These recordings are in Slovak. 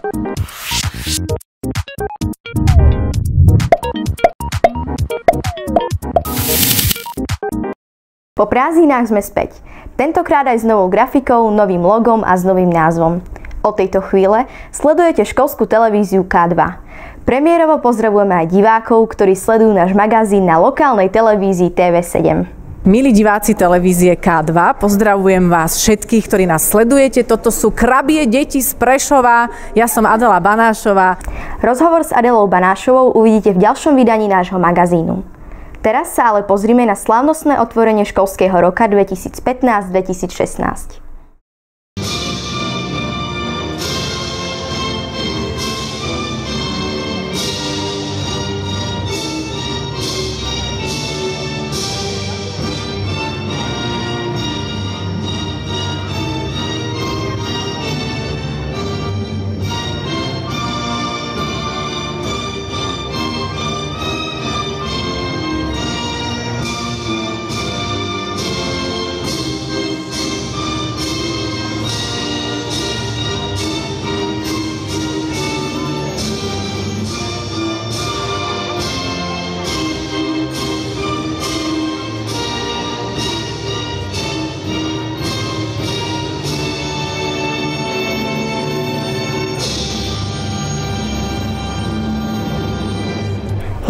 Po prázdninách sme späť. Tentokrát aj s novou grafikou, novým logom a s novým názvom. Od tejto chvíle sledujete školskú televíziu K2. Premiérovo pozdravujeme aj divákov, ktorí sledujú náš magazín na lokálnej televízii TV7. Milí diváci televízie K2, pozdravujem vás všetkých, ktorí nás sledujete. Toto sú Krabie deti z Prešova. Ja som Adela Banášová. Rozhovor s Adelou Banášovou uvidíte v ďalšom vydaní nášho magazínu. Teraz sa ale pozrime na slávnostné otvorenie školského roka 2015-2016.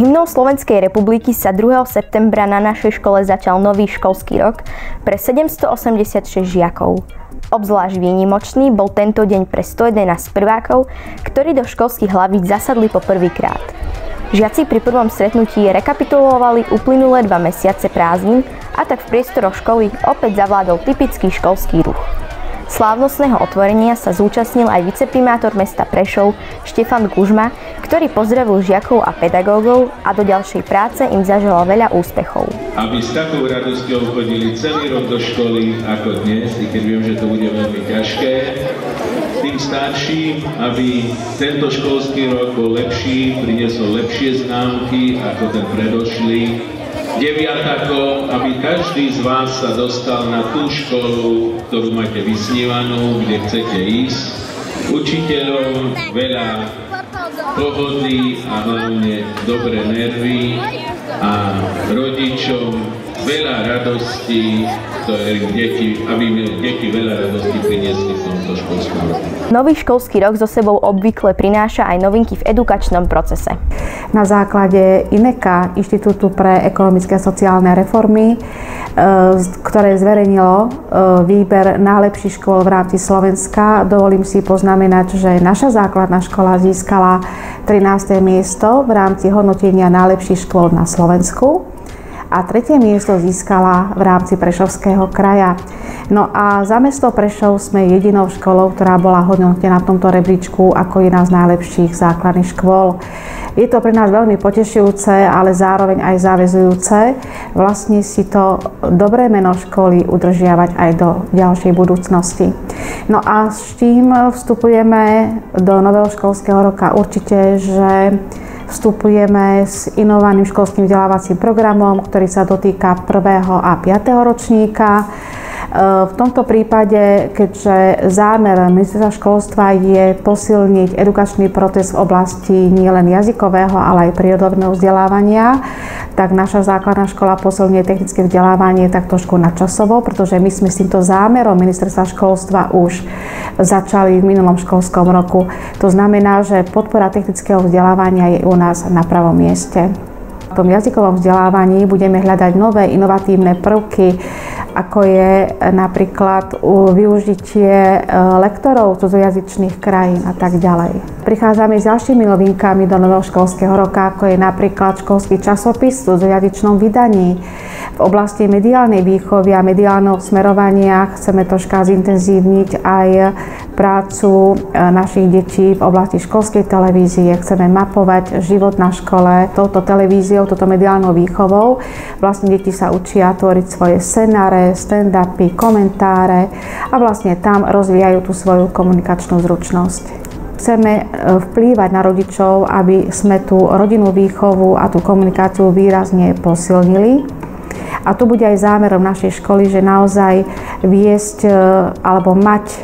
Hymnou Slovenskej republiky sa 2. septembra na našej škole začal nový školský rok pre 786 žiakov. Obzvlášť výnimočný bol tento deň pre 111 prvákov, ktorí do školských hlavíc zasadli po prvýkrát. Žiaci pri prvom stretnutí rekapitulovali uplynulé 2 mesiace prázdnin a tak v priestoroch školy opäť zavládol typický školský ruch. Slávnostného otvorenia sa zúčastnil aj viceprimátor mesta Prešov Štefan Kužma, ktorý pozdravil žiakov a pedagógov a do ďalšej práce im zaželal veľa úspechov. Aby s takou radosťou chodili celý rok do školy ako dnes, i keď viem, že to bude veľmi ťažké, tým starším, aby tento školský rok bol lepší, priniesol lepšie známky ako ten predošlý. Deviatakov, aby každý z vás sa dostal na tú školu, ktorú máte vysnívanú, kde chcete ísť. Učiteľom veľa pohody a hlavne dobré nervy a rodičom veľa radosti, aby deti veľa radosti priniesli v tomto školskom roku. Nový školský rok so sebou obvykle prináša aj novinky v edukačnom procese. Na základe INECA, Inštitútu pre ekonomické a sociálne reformy, ktoré zverejnilo výber najlepších škôl v rámci Slovenska, dovolím si poznamenať, že naša základná škola získala 13. miesto v rámci hodnotenia najlepších škôl na Slovensku a 3. miesto získala v rámci Prešovského kraja. No a za mesto Prešov sme jedinou školou, ktorá bola hodnotená v tomto rebríčku ako jedna z najlepších základných škôl. Je to pre nás veľmi potešujúce, ale zároveň aj záväzujúce vlastne si to dobré meno školy udržiavať aj do ďalšej budúcnosti. No a s čím vstupujeme do nového školského roka? Určite, že vstupujeme s inovaným školským vzdelávacím programom, ktorý sa dotýka 1. a 5. ročníka. V tomto prípade, keďže zámer ministerstva školstva je posilniť edukačný proces v oblasti nielen jazykového, ale aj prírodovedného vzdelávania, tak naša základná škola posilňuje technické vzdelávanie tak trošku nadčasovo, pretože my sme s týmto zámerom ministerstva školstva už začali v minulom školskom roku. To znamená, že podpora technického vzdelávania je u nás na pravom mieste. V tom jazykovom vzdelávaní budeme hľadať nové inovatívne prvky, ako je napríklad využitie lektorov cudzojazyčných krajín a tak ďalej. Prichádzame s ďalšími novinkami do nového školského roka, ako je napríklad školský časopis v cudzojazyčnom vydaní. V oblasti mediálnej výchovy a mediálneho smerovania chceme troška zintenzívniť aj prácu našich detí v oblasti školskej televízie. Chceme mapovať život na škole touto televíziou, touto mediálnou výchovou. Vlastne deti sa učia tvoriť svoje scenáre, stand-upy, komentáre a vlastne tam rozvíjajú tú svoju komunikačnú zručnosť. Chceme vplývať na rodičov, aby sme tú rodinnú výchovu a tú komunikáciu výrazne posilnili. A tu bude aj zámerom našej školy, že naozaj viesť alebo mať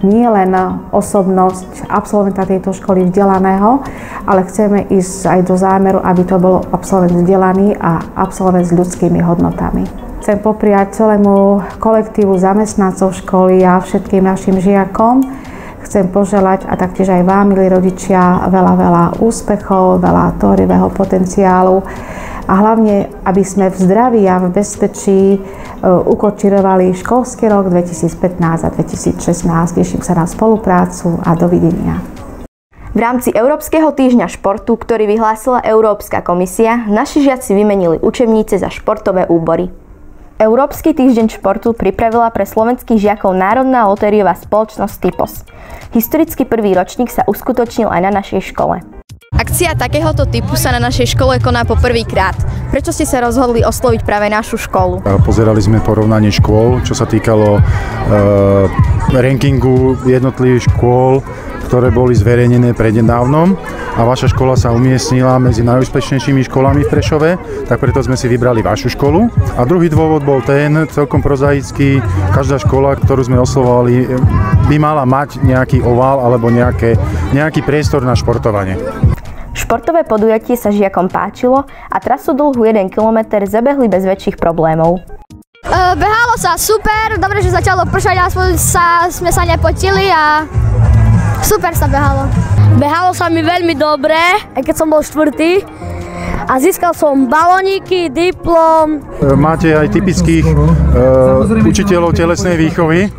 nie len osobnosť absolventa tejto školy vzdelaného, ale chceme ísť aj do zámeru, aby to bol absolvent vzdelaný a absolvent s ľudskými hodnotami. Chcem popriať celému kolektívu zamestnancov školy a všetkým našim žiakom. Chcem poželať a taktiež aj vám, milí rodičia, veľa úspechov, veľa tvorivého potenciálu a hlavne, aby sme v zdraví a v bezpečí ukočirovali školský rok 2015 a 2016. Teším sa na spoluprácu a dovidenia. V rámci Európskeho týždňa športu, ktorý vyhlásila Európska komisia, naši žiaci vymenili učebnice za športové úbory. Európsky týždeň športu pripravila pre slovenských žiakov Národná lotériová spoločnosť Typos. Historicky prvý ročník sa uskutočnil aj na našej škole. Akcia takéhoto typu sa na našej škole koná po prvýkrát. Prečo ste sa rozhodli osloviť práve našu školu? Pozerali sme porovnanie škôl, čo sa týkalo rankingu jednotlivých škôl, ktoré boli zverejnené prednedávnom a vaša škola sa umiestnila medzi najúspešnejšími školami v Prešove, tak preto sme si vybrali vašu školu. A druhý dôvod bol ten, celkom prozaický, každá škola, ktorú sme oslovovali, by mala mať nejaký ovál alebo nejaký priestor na športovanie. Športové podujatie sa žiakom páčilo a trasu dlhú 1 km zabehli bez väčších problémov. Behalo sa super, dobre, že začalo pršať, aspoň sme sa nepotili a super sa behalo. Behalo sa mi veľmi dobre, aj keď som bol štvrtý. A získal som balóniky, diplom. Máte aj typických učiteľov telesnej výchovy.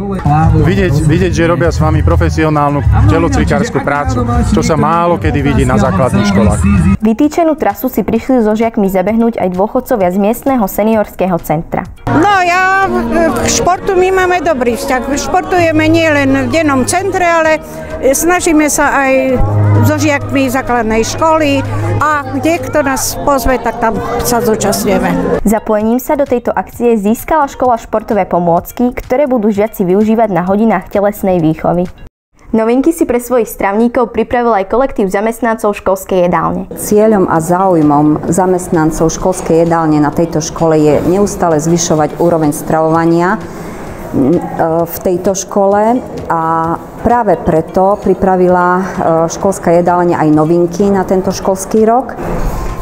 Vidieť, že robia s vami profesionálnu telocvikárskú prácu, čo sa málo kedy vidí na základných školách. Vytýčenú trasu si prišli so žiakmi zabehnúť aj dôchodcovia z miestneho seniorského centra. No ja k športu my máme dobrý vzťah. Športujeme nie len v dennom centre, ale snažíme sa aj so žiakmi základnej školy a kde kto nás pozve, tak tam sa zúčastňujeme. Zapojením sa do tejto akcie získala škola športové pomôcky, ktoré budú žiaci využívať na hodinách telesnej výchovy. Novinky si pre svojich stravníkov pripravil aj kolektív zamestnancov školskej jedálne. Cieľom a záujmom zamestnancov školskej jedálne na tejto škole je neustále zvyšovať úroveň stravovania v tejto škole a práve preto pripravila školská jedálňa aj novinky na tento školský rok.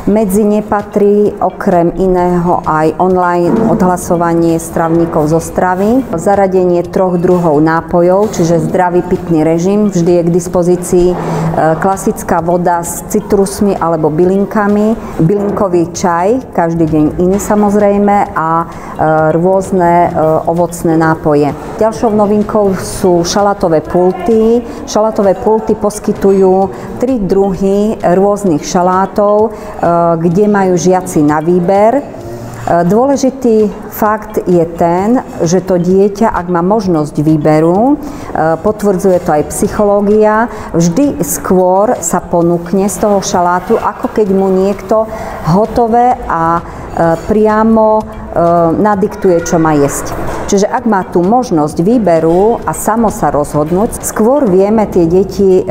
Medzi ne patrí okrem iného aj online odhlasovanie stravníkov zo stravy, zaradenie 3 druhov nápojov, čiže zdravý pitný režim, vždy je k dispozícii klasická voda s citrusmi alebo bylinkami, bylinkový čaj, každý deň iný samozrejme a rôzne ovocné nápoje. Ďalšou novinkou sú šalátové pulty. Šalátové pulty poskytujú 3 druhy rôznych šalátov, kde majú žiaci na výber. Dôležitý fakt je ten, že to dieťa, ak má možnosť výberu, potvrdzuje to aj psychológia, vždy skôr sa ponúkne z toho šalátu, ako keď mu niekto hotové a priamo nadiktuje, čo má jesť. Čiže ak má tú možnosť výberu a samo sa rozhodnúť, skôr vieme tie deti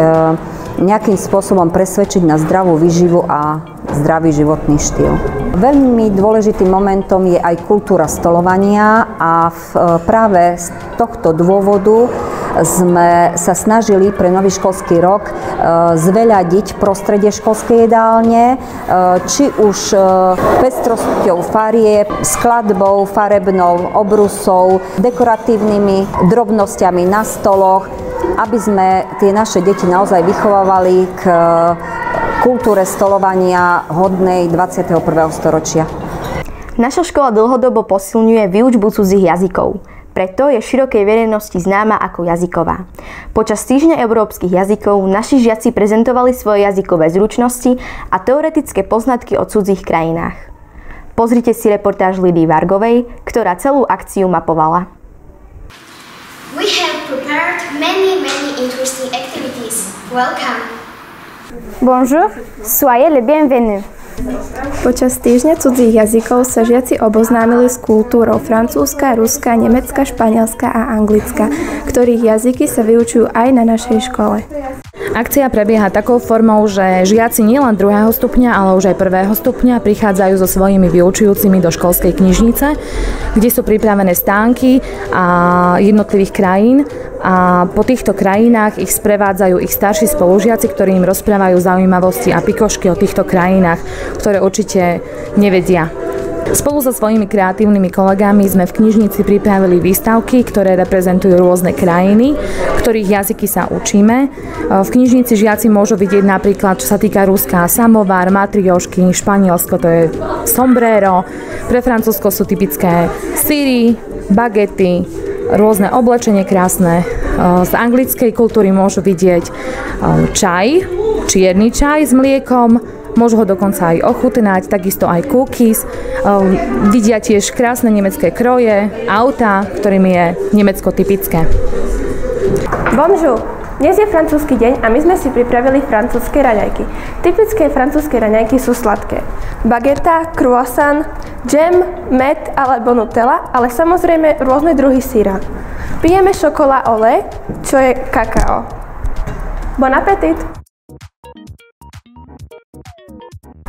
nejakým spôsobom presvedčiť na zdravú výživu a zdravý životný štýl. Veľmi dôležitým momentom je aj kultúra stolovania a práve z tohto dôvodu sme sa snažili pre nový školský rok zveľadiť prostredie školskej jedálne, či už pestrosťou farieb, skladbou farebnou, obrusov, dekoratívnymi drobnosťami na stoloch, aby sme tie naše deti naozaj vychovávali k kultúre stolovania hodnej 21. storočia. Naša škola dlhodobo posilňuje výučbu cudzích jazykov. Preto je širokej verejnosti známa ako jazyková. Počas týždňa európskych jazykov naši žiaci prezentovali svoje jazykové zručnosti a teoretické poznatky o cudzích krajinách. Pozrite si reportáž Lidy Vargovej, ktorá celú akciu mapovala. We have prepared many interesting activities. Welcome! Bonjour, soyez les bienvenus. Počas týždňa cudzích jazykov sa žiaci oboznámili s kultúrou francúzska, ruska, nemecka, španielska a anglicka, ktorých jazyky sa vyučujú aj na našej škole. Akcia prebieha takou formou, že žiaci nielen 2. stupňa, ale už aj 1. stupňa prichádzajú so svojimi vyučujúcimi do školskej knižnice, kde sú pripravené stánky a jednotlivých krajín a po týchto krajinách ich sprevádzajú ich starší spolužiaci, ktorí im rozprávajú zaujímavosti a pikošky o týchto krajinách, ktoré určite nevedia. Spolu so svojimi kreatívnymi kolegami sme v knižnici pripravili výstavky, ktoré reprezentujú rôzne krajiny, ktorých jazyky sa učíme. V knižnici žiaci môžu vidieť napríklad, čo sa týka Ruska, samovár, matriošky, Španielsko to je sombrero, pre Francúzsko sú typické syry, bagety, rôzne oblečenie krásne. Z anglickej kultúry môžu vidieť čaj, čierny čaj s mliekom, môžu ho dokonca aj ochutnať, takisto aj cookies. Vidia tiež krásne nemecké kroje, autá, ktorými je Nemecko typické. Bonjour! Dnes je francúzsky deň a my sme si pripravili francúzske raňajky. Typické francúzske raňajky sú sladké. Bageta, croissant, džem, med alebo nutella, ale samozrejme rôzne druhy syra. Pijeme chocolat au lait, čo je kakao. Bon appétit!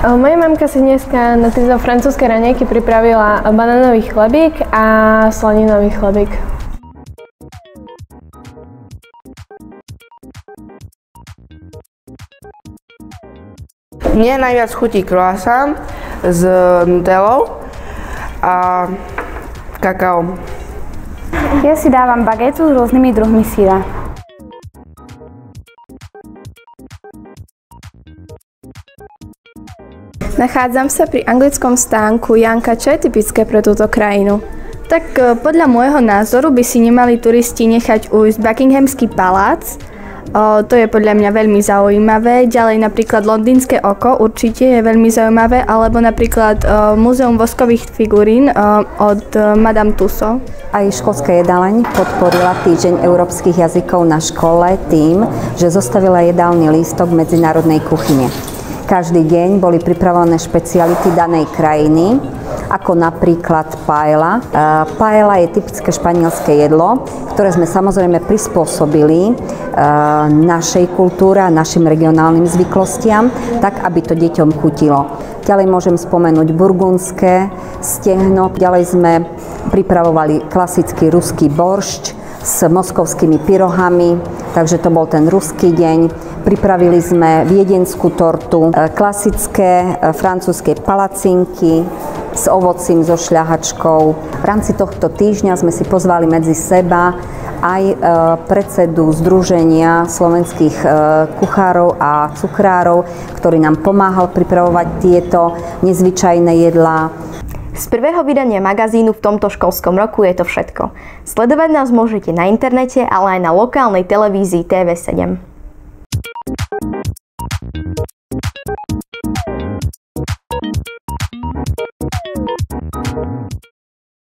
Moja mamka si dneska na tieto francúzske raňajky pripravila banánový chlebík a slaninový chlebík. Mne najviac chutí croissant s nutellou a kakaom. Ja si dávam bagetu s rôznymi druhmi syra. Nachádzam sa pri anglickom stánku Janka, čo je typické pre túto krajinu. Tak podľa môjho názoru by si nemali turisti nechať ujsť Buckinghamský palác. To je podľa mňa veľmi zaujímavé. Ďalej napríklad Londýnske oko určite je veľmi zaujímavé, alebo napríklad Múzeum voskových figurín od Madame Tussauds. Aj školská jedáleň podporila Týždeň európskych jazykov na škole tým, že zostavila jedálny lístok medzinárodnej kuchyne. Každý deň boli pripravené špeciality danej krajiny, ako napríklad paella. Paella je typické španielské jedlo, ktoré sme samozrejme prispôsobili našej kultúre a našim regionálnym zvyklostiam, tak aby to deťom chutilo. Ďalej môžem spomenúť burgundské stehno, ďalej sme pripravovali klasický ruský boršč s moskovskými pyrohami, takže to bol ten ruský deň. Pripravili sme viedenskú tortu, klasické francúzske palacinky s ovocím, so šľahačkou. V rámci tohto týždňa sme si pozvali medzi seba aj predsedu Združenia slovenských kuchárov a cukrárov, ktorý nám pomáhal pripravovať tieto nezvyčajné jedlá. Z prvého vydania magazínu v tomto školskom roku je to všetko. Sledovať nás môžete na internete, ale aj na lokálnej televízii TV7.